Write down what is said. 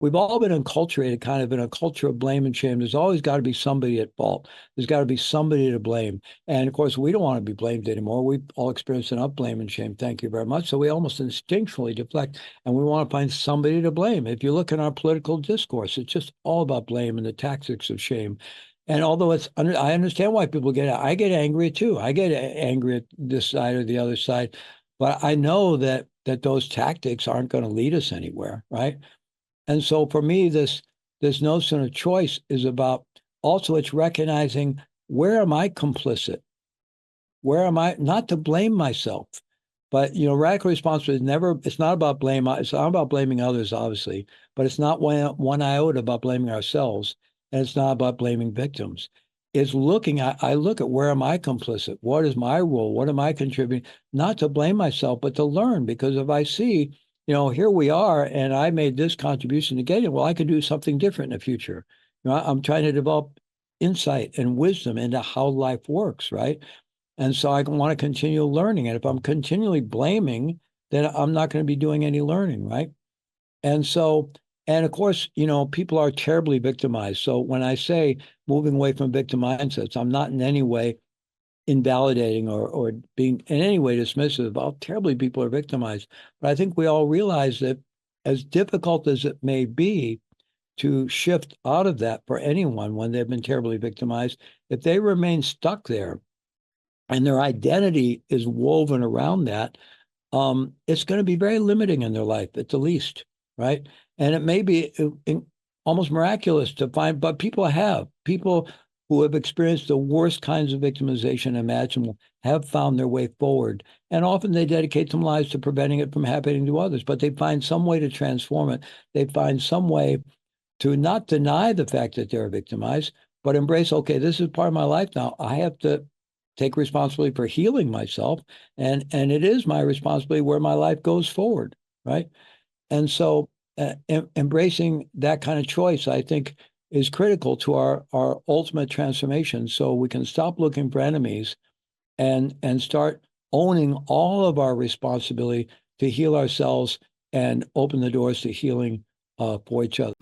we've all been enculturated kind of in a culture of blame and shame. There's always got to be somebody at fault. There's got to be somebody to blame. And of course, we don't want to be blamed anymore. We've all experienced enough blame and shame. Thank you very much. So we almost instinctually deflect, and we want to find somebody to blame. If you look in our political discourse, it's just all about blame and the tactics of shame. And although I understand why people I get angry too. I get angry at this side or the other side, but I know that those tactics aren't going to lead us anywhere, right? And so for me, this notion of choice is about also it's recognizing, where am I complicit? Where am I? Not to blame myself, but radical responsibility it's not about blame. It's not about blaming others, obviously, but it's not one iota about blaming ourselves, and it's not about blaming victims. It's I look at, where am I complicit? What is my role? What am I contributing? Not to blame myself, but to learn. Because if I see, here we are, and I made this contribution to get it, well, I could do something different in the future. I'm trying to develop insight and wisdom into how life works, right? And so I want to continue learning. And if I'm continually blaming, then I'm not going to be doing any learning, right? And so, and of course, people are terribly victimized. So when I say moving away from victim mindsets, I'm not in any way invalidating or being in any way dismissive of how terribly people are victimized. But I think we all realize that, as difficult as it may be to shift out of that for anyone when they've been terribly victimized, if they remain stuck there and their identity is woven around that, it's going to be very limiting in their life at the least, right? And it may be almost miraculous to find, but people who have experienced the worst kinds of victimization imaginable have found their way forward. And often they dedicate some lives to preventing it from happening to others, but they find some way to transform it. They find some way to not deny the fact that they're victimized, but embrace, okay, this is part of my life now. I have to take responsibility for healing myself, and it is my responsibility where my life goes forward, right? And so embracing that kind of choice, I think, is critical to our ultimate transformation, so we can stop looking for enemies and start owning all of our responsibility to heal ourselves and open the doors to healing for each other.